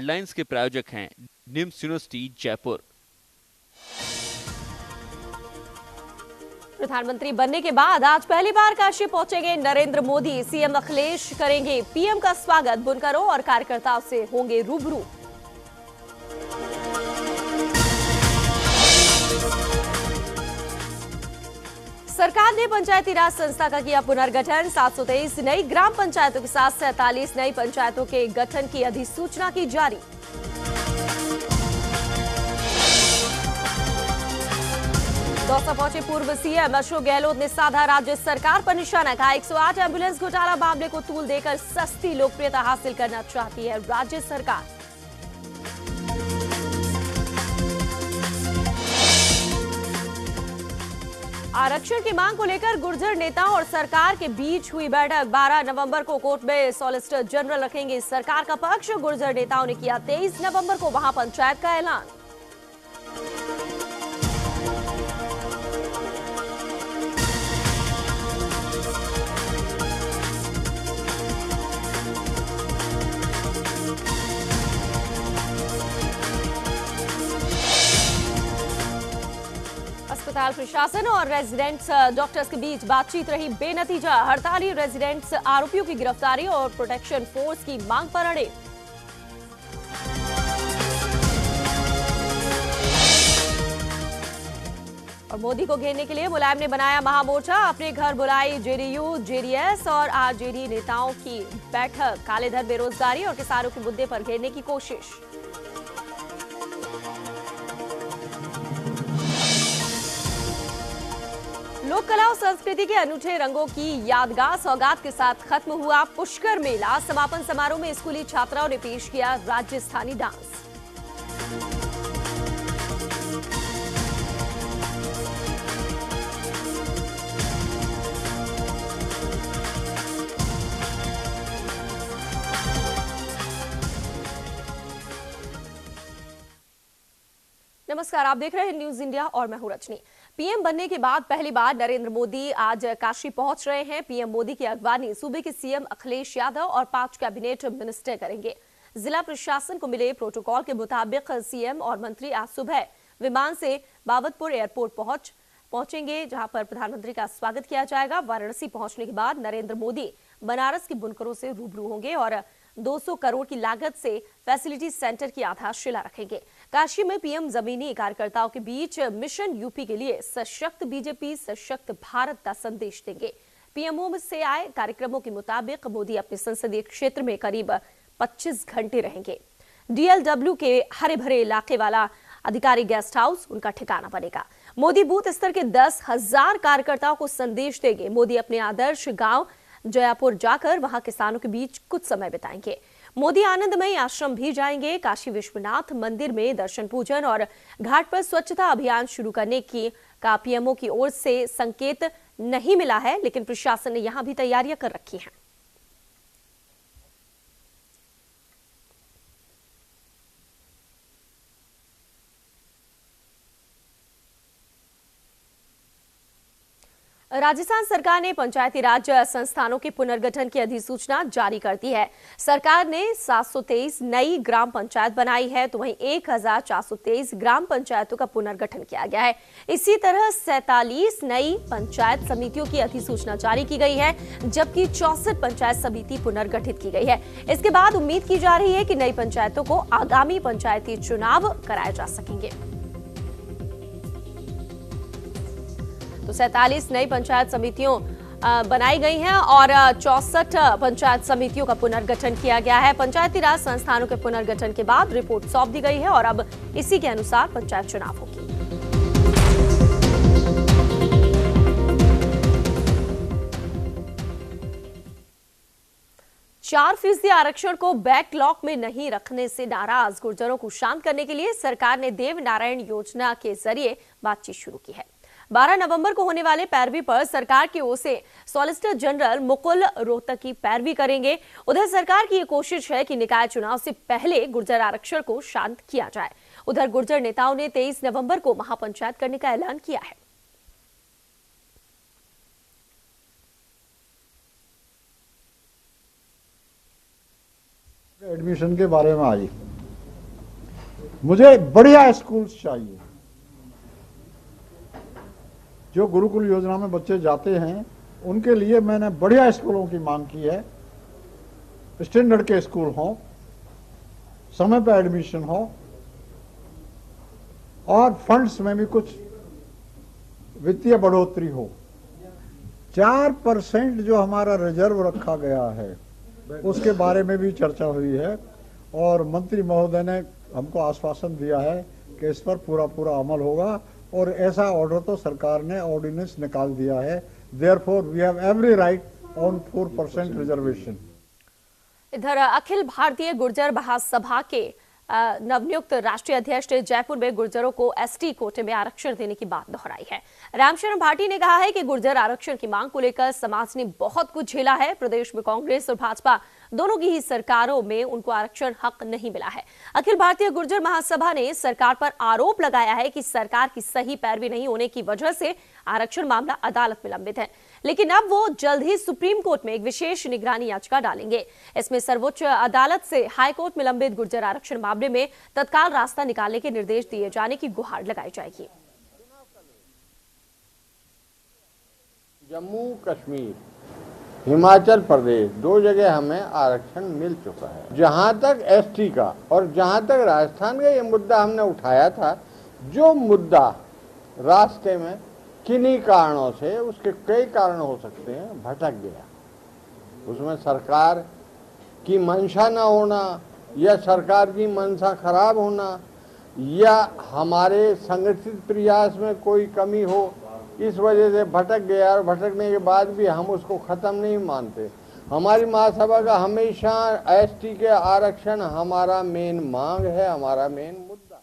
Headlines के प्रायोजक हैं निम्स यूनिवर्सिटी जयपुर। प्रधानमंत्री बनने के बाद आज पहली बार काशी पहुंचेंगे नरेंद्र मोदी। सीएम अखिलेश करेंगे पीएम का स्वागत। बुनकरों और कार्यकर्ताओं से होंगे रूबरू। सरकार ने पंचायती राज संस्था का किया पुनर्गठन। 723 नई ग्राम पंचायतों के साथ 47 नई पंचायतों के गठन की अधिसूचना की जारी। दौसा पहुंचे पूर्व सीएम अशोक गहलोत ने साधा राज्य सरकार पर निशाना। कहा 108 एम्बुलेंस घोटाला मामले को तूल देकर सस्ती लोकप्रियता हासिल करना चाहती है राज्य सरकार। आरक्षण की मांग को लेकर गुर्जर नेताओं और सरकार के बीच हुई बैठक। 12 नवंबर को कोर्ट में सॉलिसिटर जनरल रखेंगे सरकार का पक्ष। गुर्जर नेताओं ने किया 23 नवंबर को वहां पंचायत का ऐलान। अस्पताल प्रशासन और रेजिडेंट्स डॉक्टर्स के बीच बातचीत रही बेनतीजा। हड़ताली रेजिडेंट्स आरोपियों की गिरफ्तारी और प्रोटेक्शन फोर्स की मांग पर अड़े। और मोदी को घेरने के लिए मुलायम ने बनाया महामोर्चा। अपने घर बुलाई जेडीयू, जेडीएस और आरजेडी नेताओं की बैठक। काले धन, बेरोजगारी और किसानों के मुद्दे पर घेरने की कोशिश। लोक कला और संस्कृति के अनूठे रंगों की यादगार सौगात के साथ खत्म हुआ पुष्कर मेला। समापन समारोह में स्कूली छात्राओं ने पेश किया राजस्थानी डांस। नमस्कार, आप देख रहे हैं न्यूज इंडिया और मैं हूं रजनी। पीएम बनने के बाद पहली बार नरेंद्र मोदी आज काशी पहुंच रहे हैं। पीएम मोदी की अगवानी सूबे के सीएम अखिलेश यादव और 5 कैबिनेट मिनिस्टर करेंगे। जिला प्रशासन को मिले प्रोटोकॉल के मुताबिक सीएम और मंत्री आज सुबह विमान से बाबतपुर एयरपोर्ट पहुंचेंगे, जहां पर प्रधानमंत्री का स्वागत किया जाएगा। वाराणसी पहुंचने के बाद नरेंद्र मोदी बनारस के बुनकरों से रूबरू होंगे और 200 करोड़ की लागत से फैसिलिटी सेंटर की आधारशिला रखेंगे। काशी में पीएम जमीनी कार्यकर्ताओं के बीच मिशन यूपी के लिए सशक्त बीजेपी, सशक्त भारत का संदेश देंगे। पीएमओ से आए कार्यक्रमों के मुताबिक मोदी अपने संसदीय क्षेत्र में करीब 25 घंटे रहेंगे। डीएलडब्ल्यू के हरे भरे इलाके वाला अधिकारी गेस्ट हाउस उनका ठिकाना बनेगा। मोदी बूथ स्तर के 10,000 कार्यकर्ताओं को संदेश देंगे। मोदी अपने आदर्श गांव जयपुर जाकर वहां किसानों के बीच कुछ समय बिताएंगे। मोदी आनंदमयी आश्रम भी जाएंगे। काशी विश्वनाथ मंदिर में दर्शन पूजन और घाट पर स्वच्छता अभियान शुरू करने का पीएमओ की ओर से संकेत नहीं मिला है, लेकिन प्रशासन ने यहां भी तैयारियां कर रखी हैं। राजस्थान सरकार ने पंचायती राज संस्थानों के पुनर्गठन की अधिसूचना जारी कर दी है। सरकार ने 723 नई ग्राम पंचायत बनाई है, तो वहीं 1423 ग्राम पंचायतों का पुनर्गठन किया गया है। इसी तरह 47 नई पंचायत समितियों की अधिसूचना जारी की गई है, जबकि 64 पंचायत समिति पुनर्गठित की गई है। इसके बाद उम्मीद की जा रही है कि नई पंचायतों को आगामी पंचायती चुनाव कराए जा सकेंगे। तो 47 नई पंचायत समितियों बनाई गई हैं और 64 पंचायत समितियों का पुनर्गठन किया गया है। पंचायती राज संस्थानों के पुनर्गठन के बाद रिपोर्ट सौंप दी गई है और अब इसी के अनुसार पंचायत चुनाव होगी। 4% आरक्षण को बैकलॉग में नहीं रखने से नाराज गुर्जरों को शांत करने के लिए सरकार ने देव नारायण योजना के जरिए बातचीत शुरू की है। 12 नवंबर को होने वाले पैरवी पर सरकार की ओर से सॉलिसिटर जनरल मुकुल रोहतगी पैरवी करेंगे। उधर सरकार की ये कोशिश है कि निकाय चुनाव से पहले गुर्जर आरक्षण को शांत किया जाए। उधर गुर्जर नेताओं ने 23 नवंबर को महापंचायत करने का ऐलान किया है। एडमिशन के बारे में आज मुझे बढ़िया स्कूल्स चाहिए। जो गुरुकुल योजना में बच्चे जाते हैं उनके लिए मैंने बढ़िया स्कूलों की मांग की है। स्टैंडर्ड के स्कूल हों, समय पर एडमिशन हो और फंड्स में भी कुछ वित्तीय बढ़ोतरी हो। 4% जो हमारा रिजर्व रखा गया है उसके बारे में भी चर्चा हुई है और मंत्री महोदय ने हमको आश्वासन दिया है कि इस पर पूरा अमल होगा और ऐसा ऑर्डर तो सरकार ने ऑर्डिनेंस निकाल दिया है। Therefore we have every right on 4% reservation. इधर अखिल भारतीय गुर्जर महासभा के नवनियुक्त राष्ट्रीय अध्यक्ष ने जयपुर में गुर्जरों को एसटी कोटे में आरक्षण देने की बात दोहराई है। रामशरण भाटी ने कहा है कि गुर्जर आरक्षण की मांग को लेकर समाज ने बहुत कुछ झेला है। प्रदेश में कांग्रेस और भाजपा दोनों की ही सरकारों में उनको आरक्षण हक नहीं मिला है। अखिल भारतीय गुर्जर महासभा ने सरकार पर आरोप लगाया है कि सरकार की सही पैरवी नहीं होने की वजह से आरक्षण मामला अदालत में लंबित है, लेकिन अब वो जल्द ही सुप्रीम कोर्ट में एक विशेष निगरानी याचिका डालेंगे। इसमें सर्वोच्च अदालत से हाई कोर्ट में लंबित गुर्जर आरक्षण मामले में तत्काल रास्ता निकालने के निर्देश दिए जाने की गुहार लगाई जाएगी। जम्मू कश्मीर, हिमाचल प्रदेश, 2 जगह हमें आरक्षण मिल चुका है। जहां तक एसटी का और जहां तक राजस्थान का ये मुद्दा हमने उठाया था, जो मुद्दा रास्ते में किन्हीं कारणों से, उसके कई कारण हो सकते हैं, भटक गया, उसमें सरकार की मंशा न होना या सरकार की मंशा खराब होना या हमारे संगठित प्रयास में कोई कमी हो, इस वजह से भटक गया और भटकने के बाद भी हम उसको ख़त्म नहीं मानते। हमारी महासभा का हमेशा एसटी के आरक्षण हमारा मेन मांग है, हमारा मेन मुद्दा।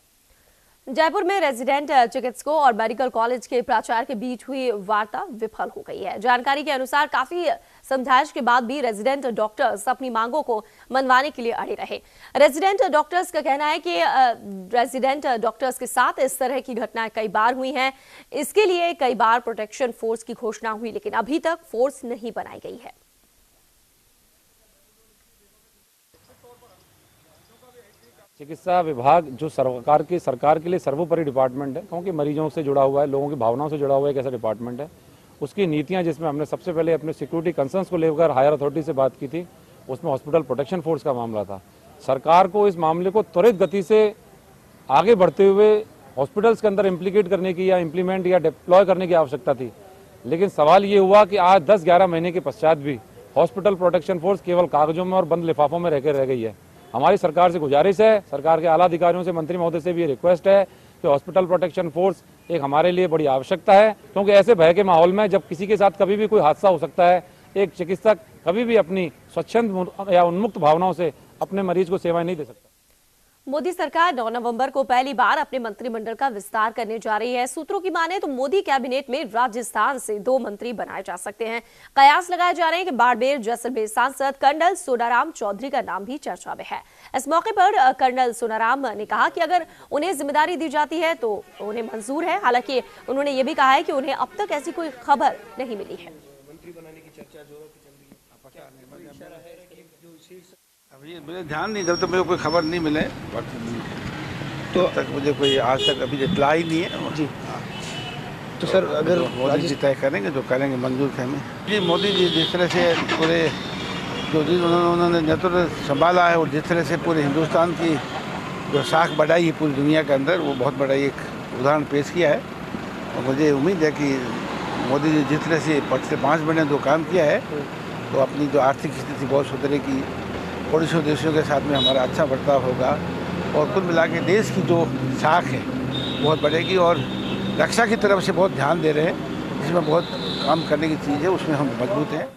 जयपुर में रेजिडेंट चिकित्सकों और मेडिकल कॉलेज के प्राचार्य के बीच हुई वार्ता विफल हो गई है। जानकारी के अनुसार काफी समझाइश के बाद भी रेजिडेंट डॉक्टर्स अपनी मांगों को मनवाने के लिए अड़े रहे। रेजिडेंट डॉक्टर्स का कहना है कि रेजिडेंट डॉक्टर्स के साथ इस तरह की घटनाएं कई बार हुई हैं। इसके लिए कई बार प्रोटेक्शन फोर्स की घोषणा हुई, लेकिन अभी तक फोर्स नहीं बनाई गई है। चिकित्सा विभाग जो सरकार के लिए सर्वोपरि डिपार्टमेंट है, क्योंकि मरीजों से जुड़ा हुआ है, लोगों की भावनाओं से जुड़ा हुआ एक ऐसा डिपार्टमेंट है। उसकी नीतियां, जिसमें हमने सबसे पहले अपने सिक्योरिटी कंसर्न्स को लेकर हायर अथॉरिटी से बात की थी, उसमें हॉस्पिटल प्रोटेक्शन फोर्स का मामला था। सरकार को इस मामले को त्वरित गति से आगे बढ़ते हुए हॉस्पिटल्स के अंदर इम्प्लीकेट करने की या इम्प्लीमेंट या डिप्लॉय करने की आवश्यकता थी, लेकिन सवाल ये हुआ कि आज 10-11 महीने के पश्चात भी हॉस्पिटल प्रोटेक्शन फोर्स केवल कागजों में और बंद लिफाफों में रह गई है। हमारी सरकार से गुजारिश है, सरकार के आला अधिकारियों से, मंत्री महोदय से भी ये रिक्वेस्ट है कि हॉस्पिटल प्रोटेक्शन फोर्स एक हमारे लिए बड़ी आवश्यकता है, क्योंकि ऐसे भय के माहौल में जब किसी के साथ कभी भी कोई हादसा हो सकता है, एक चिकित्सक कभी भी अपनी स्वच्छंद या उन्मुक्त भावनाओं से अपने मरीज को सेवाएं नहीं दे सकता। मोदी सरकार 9 नवंबर को पहली बार अपने मंत्रिमंडल का विस्तार करने जा रही है। सूत्रों की माने तो मोदी कैबिनेट में राजस्थान से 2 मंत्री बनाए जा सकते हैं। कयास लगाए जा रहे हैं कि बाड़मेर जैसलमेर सांसद कर्नल सोनाराम चौधरी का नाम भी चर्चा में है। इस मौके पर कर्नल सोनाराम ने कहा कि अगर उन्हें जिम्मेदारी दी जाती है तो उन्हें मंजूर है। हालांकि उन्होंने ये भी कहा है कि उन्हें अब तक ऐसी कोई खबर नहीं मिली है। अभी मुझे ध्यान नहीं, जब तक मुझे कोई खबर नहीं मिले तो तक मुझे कोई आज तक अभी इतला ही नहीं है जी। तो सर अगर मोदी जी तय करेंगे जो करेंगे मंजूर थे हमें जी। मोदी जी जिस तरह से पूरे जो चीज़ उन्होंने नेतृत्व संभाला है और जिस तरह से पूरे हिंदुस्तान की जो साख बढ़ाई है पूरी दुनिया के अंदर, वो बहुत बड़ा एक उदाहरण पेश किया है। और मुझे उम्मीद है कि मोदी जी जिस तरह से पिछले 5 महीने जो काम किया है, तो अपनी जो आर्थिक स्थिति बहुत सुधरेगी, पड़ोसी देशों के साथ में हमारा अच्छा बर्ताव होगा और कुल मिला के देश की जो साख है बहुत बढ़ेगी। और रक्षा की तरफ से बहुत ध्यान दे रहे हैं, जिसमें बहुत काम करने की चीज़ है, उसमें हम मजबूत हैं।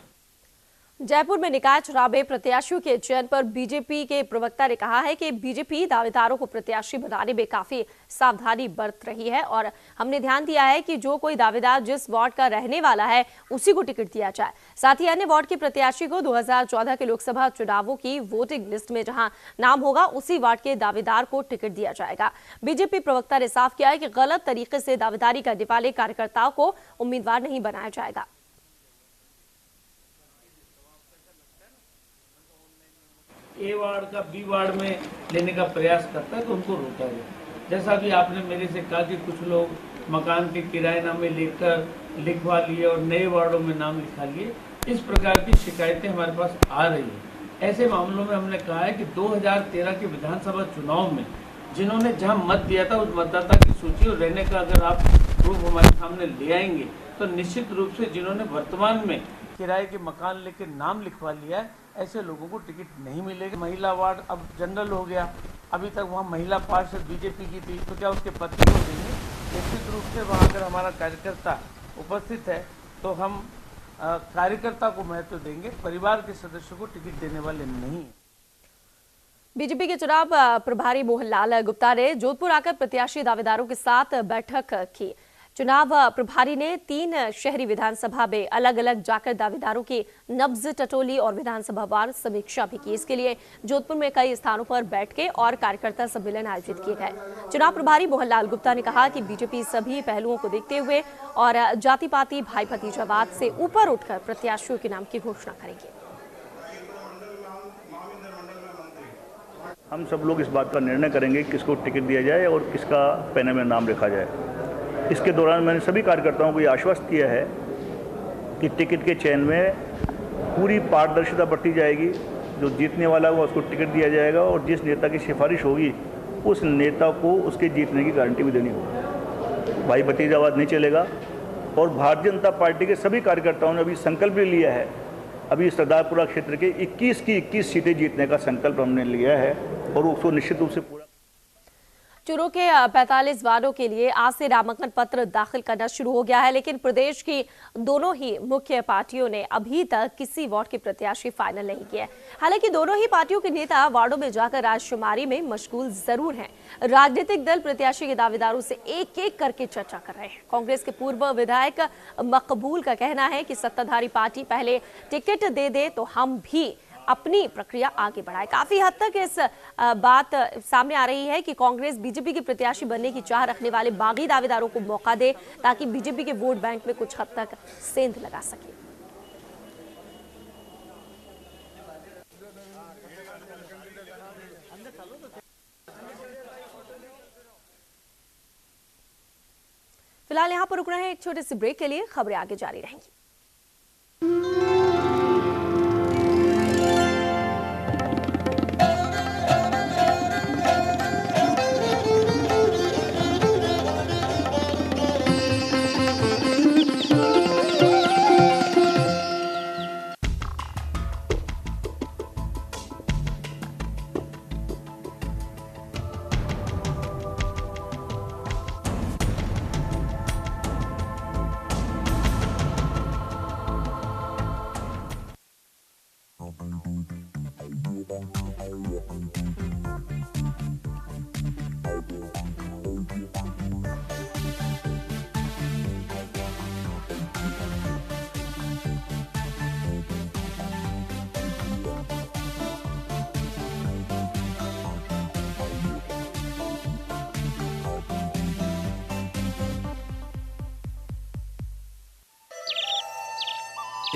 जयपुर में निकाय चुनाव में प्रत्याशियों के चयन पर बीजेपी के प्रवक्ता ने कहा है कि बीजेपी दावेदारों को प्रत्याशी बनाने में काफी सावधानी बरत रही है और हमने ध्यान दिया है कि जो कोई दावेदार जिस वार्ड का रहने वाला है उसी को टिकट दिया जाए। साथ ही अन्य वार्ड के प्रत्याशी को 2014 के लोकसभा चुनावों की वोटिंग लिस्ट में जहां नाम होगा उसी वार्ड के दावेदार को टिकट दिया जाएगा। बीजेपी प्रवक्ता ने साफ किया है कि गलत तरीके से दावेदारी करने वाले कार्यकर्ताओं को उम्मीदवार नहीं बनाया जाएगा। ए वार्ड का बी वार्ड में लेने का प्रयास करता है तो उनको रोका जाए। जैसा भी आपने मेरे से कहा कि कुछ लोग मकान के किराएनामे लेकर लिखवा लिए और नए वार्डों में नाम लिखा लिए, इस प्रकार की शिकायतें हमारे पास आ रही हैं। ऐसे मामलों में हमने कहा है कि 2013 के विधानसभा चुनाव में जिन्होंने जहां मत दिया था उस मतदाता की सूची और रहने का अगर आप प्रूफ हमारे सामने ले आएंगे तो निश्चित रूप से जिन्होंने वर्तमान में किराए के मकान लेकर नाम लिखवा लिया है ऐसे लोगों को टिकट नहीं मिलेगा। महिला वार्ड अब जनरल हो गया, अभी तक वहाँ महिला पार्षद बीजेपी की थी तो क्या उसके पति को देंगे? निश्चित रूप से वहाँ अगर हमारा कार्यकर्ता उपस्थित है तो हम कार्यकर्ता को महत्व देंगे, परिवार के सदस्यों को टिकट देने वाले नहीं। बीजेपी के चुनाव प्रभारी मोहनलाल गुप्ता ने जोधपुर आकर प्रत्याशी दावेदारों के साथ बैठक की। चुनाव प्रभारी ने 3 शहरी विधानसभा में अलग अलग जाकर दावेदारों की नब्ज टटोली और विधानसभा वार समीक्षा भी की। इसके लिए जोधपुर में कई स्थानों पर बैठकें और कार्यकर्ता सम्मेलन आयोजित किए गए। चुनाव प्रभारी मोहनलाल गुप्ता ने कहा कि बीजेपी सभी पहलुओं को देखते हुए और जाति पाति भाई भतीजावाद से ऊपर उठकर प्रत्याशियों के नाम की घोषणा करेंगे। हम सब लोग इस बात का निर्णय करेंगे किसको टिकट दिया जाए और किसका पैनल में नाम रखा जाए। इसके दौरान मैंने सभी कार्यकर्ताओं को ये आश्वस्त किया है कि टिकट के चयन में पूरी पारदर्शिता बरती जाएगी। जो जीतने वाला होगा उसको टिकट दिया जाएगा और जिस नेता की सिफारिश होगी उस नेता को उसके जीतने की गारंटी भी देनी होगी। भाई भतीजावाद नहीं चलेगा। और भारतीय जनता पार्टी के सभी कार्यकर्ताओं ने अभी संकल्प भी लिया है। अभी सरदारपुरा क्षेत्र के 21 की 21 सीटें जीतने का संकल्प हमने लिया है और उसको निश्चित रूप से पूरा। चूरू के 45 वार्डों के लिए आज से नामांकन पत्र दाखिल करना शुरू हो गया है, लेकिन प्रदेश की दोनों ही मुख्य पार्टियों ने अभी तक किसी वार्ड के प्रत्याशी फाइनल नहीं किए। हालांकि दोनों ही पार्टियों के नेता वार्डों में जाकर राजशुमारी में मशगूल जरूर हैं। राजनीतिक दल प्रत्याशी के दावेदारों से एक एक करके चर्चा कर रहे हैं। कांग्रेस के पूर्व विधायक मकबूल का कहना है कि सत्ताधारी पार्टी पहले टिकट दे दे तो हम भी अपनी प्रक्रिया आगे बढ़ाए। काफी हद तक इस बात सामने आ रही है कि कांग्रेस बीजेपी के प्रत्याशी बनने की चाह रखने वाले बागी दावेदारों को मौका दे ताकि बीजेपी के वोट बैंक में कुछ हद तक सेंध लगा सके। फिलहाल यहां पर रुक रहे हैं एक छोटे से ब्रेक के लिए। खबरें आगे जारी रहेंगी।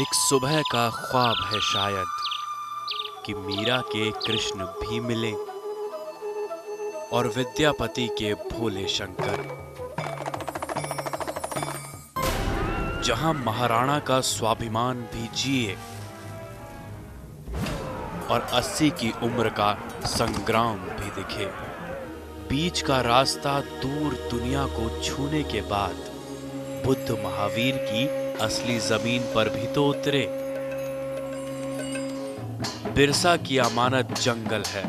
एक सुबह का ख्वाब है शायद कि मीरा के कृष्ण भी मिले और विद्यापति के भोले शंकर। जहां महाराणा का स्वाभिमान भी जिए और 80 की उम्र का संग्राम भी दिखे। बीच का रास्ता दूर दुनिया को छूने के बाद बुद्ध महावीर की असली जमीन पर भी तो उतरे। बिरसा की अमानत जंगल है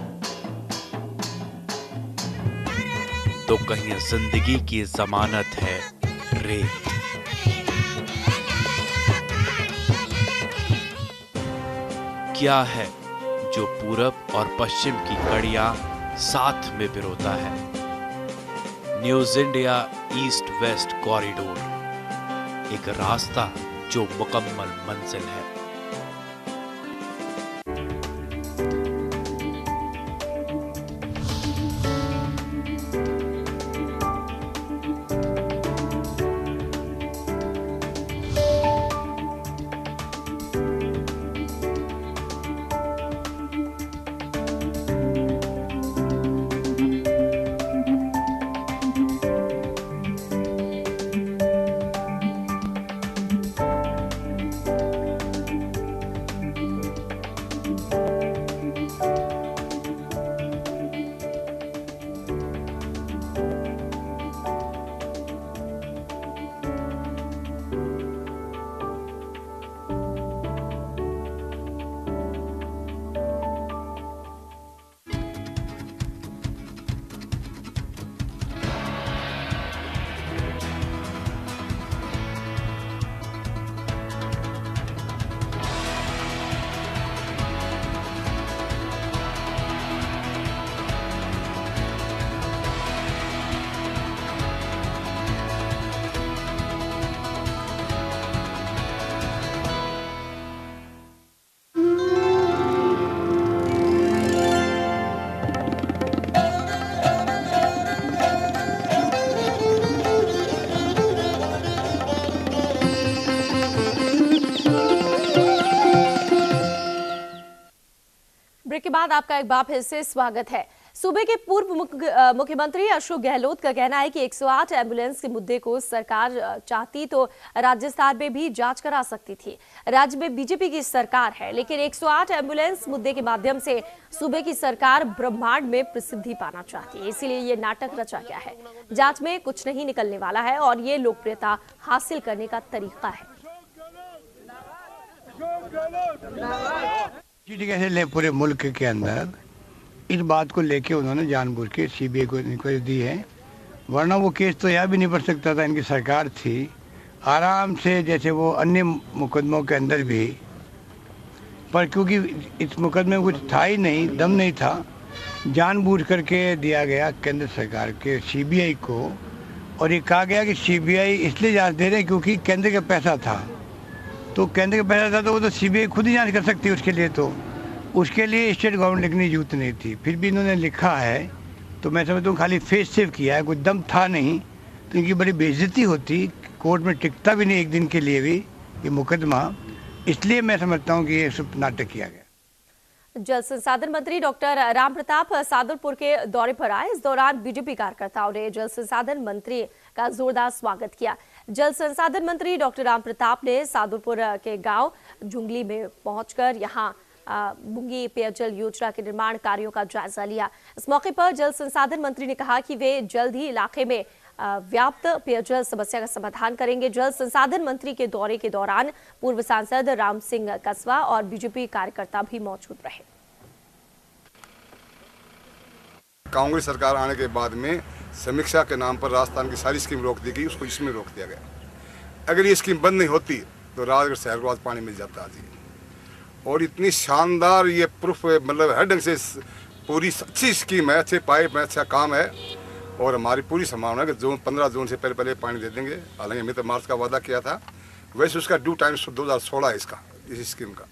तो कहीं जिंदगी की जमानत है रेत। क्या है जो पूरब और पश्चिम की कड़ियां साथ में पिरोता है? News India east west corridor, एक रास्ता जो मुकम्मल मंजिल है। ब्रेक के बाद आपका एक बार फिर से स्वागत है। सूबे के पूर्व मुख्यमंत्री अशोक गहलोत का कहना है कि 108 एम्बुलेंस के मुद्दे को सरकार चाहती तो राज्य स्तर में भी जांच करा सकती थी। राज्य में बीजेपी की सरकार है, लेकिन 108 एम्बुलेंस मुद्दे के माध्यम से सूबे की सरकार ब्रह्मांड में प्रसिद्धि पाना चाहती है, इसीलिए ये नाटक रचा गया है। जांच में कुछ नहीं निकलने वाला है और ये लोकप्रियता हासिल करने का तरीका है। पूरे मुल्क के अंदर इस बात को लेके उन्होंने जानबूझ के सीबीआई को इंक्वायरी दी है, वरना वो केस तो यहाँ भी नहीं बढ़ सकता था। इनकी सरकार थी, आराम से जैसे वो अन्य मुकदमों के अंदर भी, पर क्योंकि इस मुकदमे में कुछ था ही नहीं, दम नहीं था, जानबूझ करके दिया गया केंद्र सरकार के सीबीआई को। और ये कहा गया कि सीबीआई इसलिए जांच दे रहे क्योंकि केंद्र का पैसा था, तो केंद्र का पैसा था तो वो तो सीबीआई खुद ही जांच कर सकती है। उसके लिए स्टेट गवर्नमेंट लिखने की जरूरत नहीं थी। फिर भी इन्होंने लिखा है, तो मैं समझता हूँ खाली फेस सेव किया है, कोई दम था नहीं, तो इनकी बड़ी बेइज्जती होती, कोर्ट में टिकता भी नहीं एक दिन के लिए भी ये मुकदमा। इसलिए मैं समझता हूँ कि ये सब नाटक किया गया। जल संसाधन मंत्री डॉक्टर रामप्रताप सादुलपुर के दौरे पर आए। इस दौरान बीजेपी कार्यकर्ताओं ने जल संसाधन मंत्री का जोरदार स्वागत किया। जल संसाधन मंत्री डॉक्टर रामप्रताप ने सादुलपुर के गांव जुंगली में पहुंचकर यहां बुंगी पेयजल योजना के निर्माण कार्यों का जायजा लिया। इस मौके पर जल संसाधन मंत्री ने कहा कि वे जल्द ही इलाके में व्याप्त पेयजल समस्या का समाधान करेंगे। जल संसाधन मंत्री के दौरे के दौरान पूर्व सांसद राम सिंह कसवा और बीजेपी कार्यकर्ता भी मौजूद रहे। कांग्रेस सरकार आने के बाद में समीक्षा के नाम पर राजस्थान की सारी स्कीम रोक दी गई, उसको इसमें रोक दिया गया। अगर ये स्कीम बंद नहीं होती तो राजगढ़ शहर को आज पानी मिल जाता आज। और इतनी शानदार ये प्रूफ, मतलब हर ढंग से पूरी अच्छी स्कीम है, अच्छे पाइप है, अच्छा काम है। और हमारी पूरी संभावना है कि 15 जून से पहले पानी दे देंगे। हालांकि हमने तो मार्च का वादा किया था, वैसे उसका ड्यू टाइम 2016 है इसका, इस स्कीम का।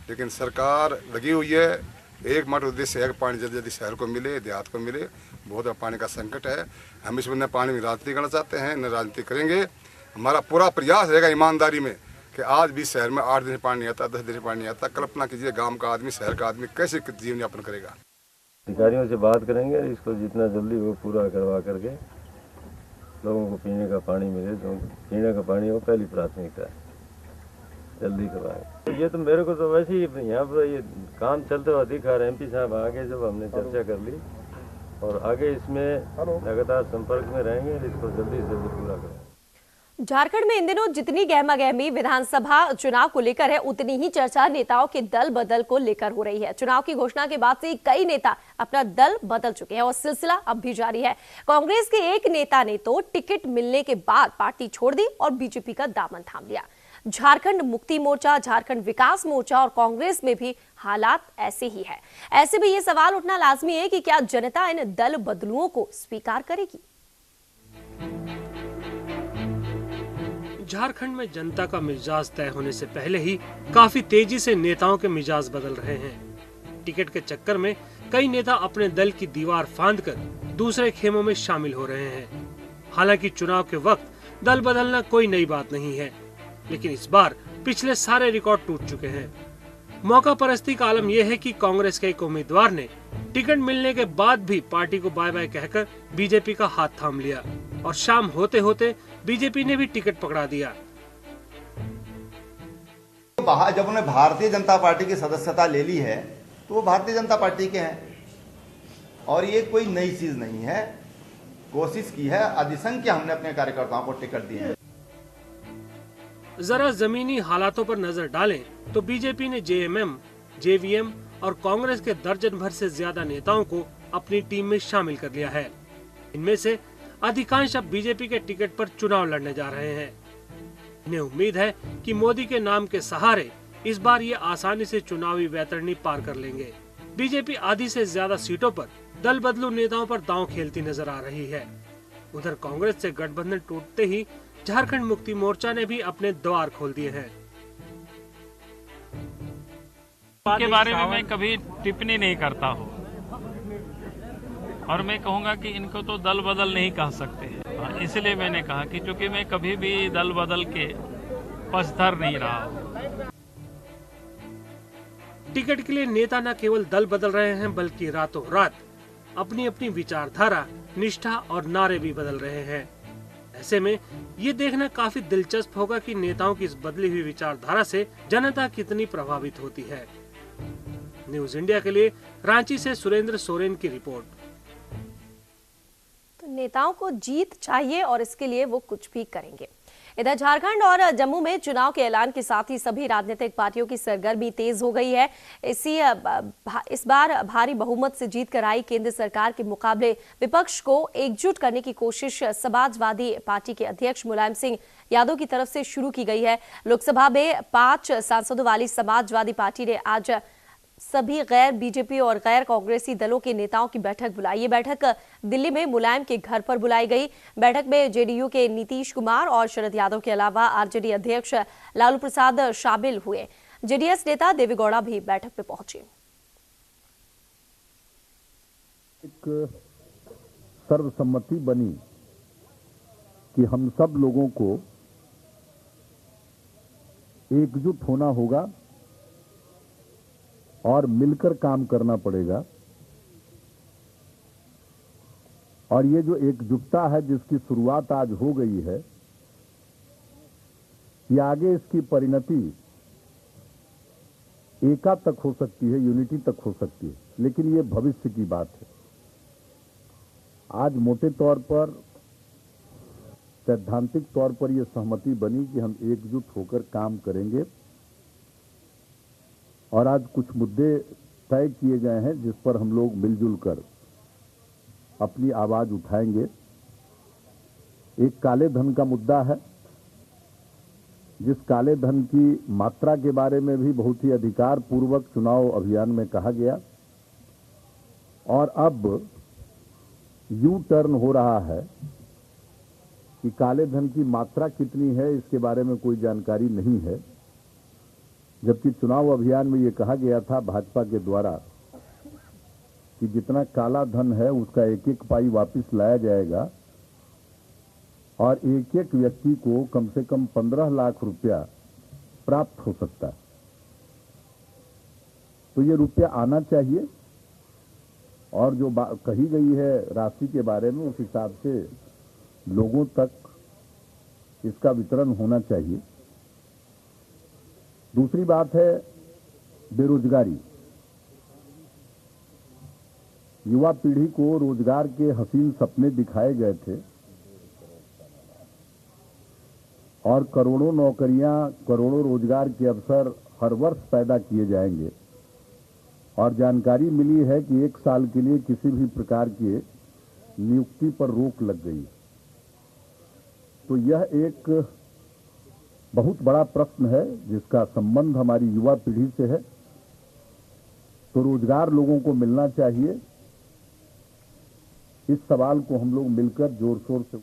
लेकिन सरकार लगी हुई है, एकमात्र उद्देश्य है कि पानी जल्दी जल्दी शहर को मिले, देहात को मिले। बहुत पानी का संकट है। हम इसमें न पानी में राजनीति करना चाहते हैं, न राजनीति करेंगे। हमारा पूरा प्रयास रहेगा ईमानदारी में कि आज भी शहर में 8 दिन पानी नहीं आता, 10 दिन पानी नहीं आता। कल्पना कीजिए गांव का आदमी, शहर का आदमी कैसे जीवन यापन करेगा। अधिकारियों से बात करेंगे, इसको जितना जल्दी वो पूरा करवा करके लोगों को पीने का पानी मिले, तो पीने का पानी वो पहली प्राथमिकता है, जल्दी करवाएं। ये तो मेरे को तो वैसे ही यहाँ पर ये काम चलते हुआ दिखा रहे। MP साहब आगे जब हमने चर्चा कर ली और आगे इसमें लगातार संपर्क में रहेंगे, इसको जल्दी से जल्दी पूरा करें। झारखंड में इन दिनों जितनी गहमागहमी विधानसभा चुनाव को लेकर है, उतनी ही चर्चा नेताओं के दल बदल को लेकर हो रही है। चुनाव की घोषणा के बाद से कई नेता अपना दल बदल चुके हैं और सिलसिला अब भी जारी है। कांग्रेस के एक नेता ने तो टिकट मिलने के बाद पार्टी छोड़ दी और बीजेपी का दामन थाम लिया। झारखंड मुक्ति मोर्चा, झारखंड विकास मोर्चा और कांग्रेस में भी हालात ऐसे ही है। ऐसे में ये सवाल उठना लाजमी है कि क्या जनता इन दल बदलुओं को स्वीकार करेगी। झारखंड में जनता का मिजाज तय होने से पहले ही काफी तेजी से नेताओं के मिजाज बदल रहे हैं। टिकट के चक्कर में कई नेता अपने दल की दीवार फांदकर दूसरे खेमों में शामिल हो रहे हैं। हालांकि चुनाव के वक्त दल बदलना कोई नई बात नहीं है, लेकिन इस बार पिछले सारे रिकॉर्ड टूट चुके हैं। मौका परस्ती का आलम यह है कि कांग्रेस के एक उम्मीदवार ने टिकट मिलने के बाद भी पार्टी को बाय बाय कहकर बीजेपी का हाथ थाम लिया और शाम होते होते बीजेपी ने भी टिकट पकड़ा दिया। जब उन्हें भारतीय जनता पार्टी की सदस्यता ले ली है तो वो भारतीय जनता पार्टी के हैं और ये कोई नई चीज नहीं है। कोशिश की है, अधिसंख्य हमने अपने कार्यकर्ताओं को टिकट दिए हैं। जरा जमीनी हालातों पर नजर डालें तो बीजेपी ने JMM, JVM और कांग्रेस के दर्जन भर से ज्यादा नेताओं को अपनी टीम में शामिल कर लिया है। इनमें से अधिकांश अब बीजेपी के टिकट पर चुनाव लड़ने जा रहे हैं। इन्हें उम्मीद है कि मोदी के नाम के सहारे इस बार ये आसानी से चुनावी वैतरणी पार कर लेंगे। बीजेपी आधी से ज्यादा सीटों पर दल बदलू नेताओं पर दांव खेलती नजर आ रही है। उधर कांग्रेस से गठबंधन टूटते ही झारखंड मुक्ति मोर्चा ने भी अपने द्वार खोल दिए हैं। के बारे में मैं कभी टिप्पणी नहीं करता हूँ और मैं कहूँगा कि इनको तो दल बदल नहीं कह सकते। इसलिए मैंने कहा कि चूंकि मैं कभी भी दल बदल के पक्षधर नहीं रहा हूँ। टिकट के लिए नेता न केवल दल बदल रहे हैं बल्कि रातों रात अपनी अपनी विचारधारा, निष्ठा और नारे भी बदल रहे हैं। ऐसे में ये देखना काफी दिलचस्प होगा कि नेताओं की इस बदली हुई विचारधारा से जनता कितनी प्रभावित होती है। न्यूज इंडिया के लिए रांची से सुरेंद्र सोरेन की रिपोर्ट। तो नेताओं को जीत चाहिए और इसके लिए वो कुछ भी करेंगे। इधर झारखंड और जम्मू में चुनाव के ऐलान के साथ ही सभी राजनीतिक पार्टियों की सरगर्मी तेज हो गई है। इस बार भारी बहुमत से जीत कर आई केंद्र सरकार के मुकाबले विपक्ष को एकजुट करने की कोशिश समाजवादी पार्टी के अध्यक्ष मुलायम सिंह यादव की तरफ से शुरू की गई है। लोकसभा में 5 सांसदों वाली समाजवादी पार्टी ने आज सभी गैर बीजेपी और गैर कांग्रेसी दलों के नेताओं की बैठक बुलाई। ये बैठक दिल्ली में मुलायम के घर पर बुलाई गई। बैठक में जेडीयू के नीतीश कुमार और शरद यादव के अलावा आरजेडी अध्यक्ष लालू प्रसाद शामिल हुए। जेडीएस नेता देवेगौड़ा भी बैठक में पहुंचे। एक सर्वसम्मति बनी कि हम सब लोगों को एकजुट होना होगा और मिलकर काम करना पड़ेगा। और ये जो एकजुटता है जिसकी शुरुआत आज हो गई है, ये आगे इसकी परिणति एका तक हो सकती है, यूनिटी तक हो सकती है, लेकिन ये भविष्य की बात है। आज मोटे तौर पर सैद्धांतिक तौर पर यह सहमति बनी कि हम एकजुट होकर काम करेंगे और आज कुछ मुद्दे तय किए गए हैं जिस पर हम लोग मिलजुल कर अपनी आवाज उठाएंगे। एक काले धन का मुद्दा है, जिस काले धन की मात्रा के बारे में भी बहुत ही अधिकार पूर्वक चुनाव अभियान में कहा गया और अब यू टर्न हो रहा है कि काले धन की मात्रा कितनी है इसके बारे में कोई जानकारी नहीं है, जबकि चुनाव अभियान में ये कहा गया था भाजपा के द्वारा कि जितना काला धन है उसका एक एक पाई वापस लाया जाएगा और एक एक व्यक्ति को कम से कम 15 लाख रुपया प्राप्त हो सकता है। तो ये रुपया आना चाहिए और जो कही गई है राशि के बारे में उस हिसाब से लोगों तक इसका वितरण होना चाहिए। दूसरी बात है बेरोजगारी। युवा पीढ़ी को रोजगार के हसीन सपने दिखाए गए थे और करोड़ों नौकरियां, करोड़ों रोजगार के अवसर हर वर्ष पैदा किए जाएंगे और जानकारी मिली है कि 1 साल के लिए किसी भी प्रकार की नियुक्ति पर रोक लग गई। तो यह एक बहुत बड़ा प्रश्न है जिसका संबंध हमारी युवा पीढ़ी से है। तो रोजगार लोगों को मिलना चाहिए। इस सवाल को हम लोग मिलकर जोर शोर से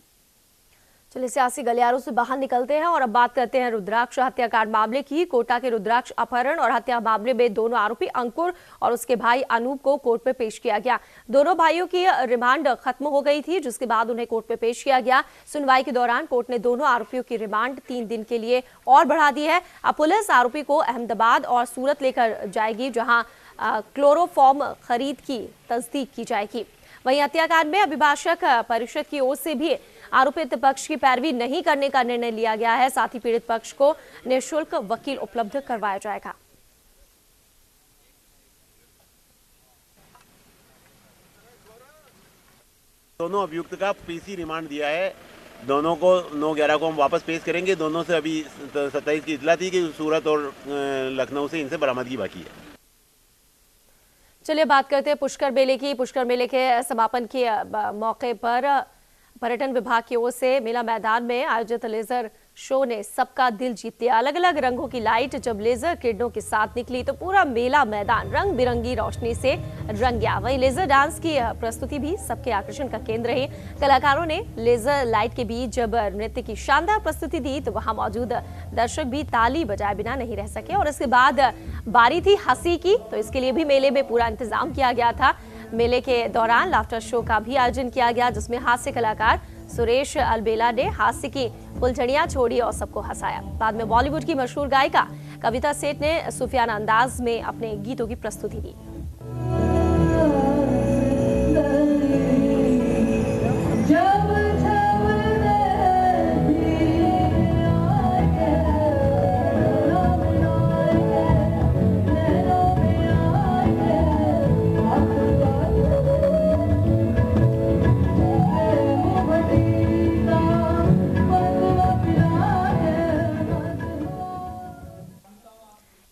चलिए सियासी गलियारों से बाहर निकलते हैं और अब बात करते हैं रुद्राक्ष हत्याकांड मामले की। कोटा के रुद्राक्ष अपहरण और हत्या मामले में दोनों आरोपी अंकुर और उसके भाई अनूप को कोर्ट में पेश किया गया। दोनों भाइयों की रिमांड खत्म हो गई थी, जिसके बाद उन्हें कोर्ट में पेश किया गया। सुनवाई के दौरान कोर्ट ने दोनों आरोपियों की रिमांड 3 दिन के लिए और बढ़ा दी है। अब पुलिस आरोपी को अहमदाबाद और सूरत लेकर जाएगी, जहाँ क्लोरोफॉर्म खरीद की तस्दीक की जाएगी। वहीं हत्याकांड में अभिभाषक परिषद की ओर से भी आरोपित पक्ष की पैरवी नहीं करने का निर्णय लिया गया है। साथ ही पीड़ित पक्ष को निःशुल्क वकील उपलब्ध करवाया जाएगा। दोनों अभियुक्त का पीसी रिमांड दिया है। दोनों को 9/11 को हम वापस पेश करेंगे। दोनों से अभी 27 की इतला थी कि सूरत और लखनऊ से इनसे बरामदगी बाकी है। चलिए बात करते हैं पुष्कर मेले की। पुष्कर मेले के समापन के मौके पर पर्यटन विभाग की ओर से मेला मैदान में आयोजित लेजर शो ने सबका दिल जीत लिया। अलग अलग रंगों की लाइट जब लेजर किरणों के साथ निकली तो पूरा मेला मैदान रंग बिरंगी रोशनी से रंग गया। वहीं लेजर डांस की प्रस्तुति भी सबके आकर्षण का केंद्र रही। कलाकारों ने लेजर लाइट के बीच जब नृत्य की शानदार प्रस्तुति दी तो वहां मौजूद दर्शक भी ताली बजाए बिना नहीं रह सके। और इसके बाद बारी थी हंसी की, तो इसके लिए भी मेले में पूरा इंतजाम किया गया था। मेले के दौरान लाफ्टर शो का भी आयोजन किया गया, जिसमें हास्य कलाकार सुरेश अलबेला ने हास्य की फुलझड़ियां छोड़ी और सबको हंसाया। बाद में बॉलीवुड की मशहूर गायिका कविता सेठ ने सूफियाना अंदाज में अपने गीतों की प्रस्तुति दी।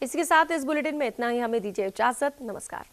इसके साथ इस बुलेटिन में इतना ही। हमें दीजिए इजाजत। नमस्कार।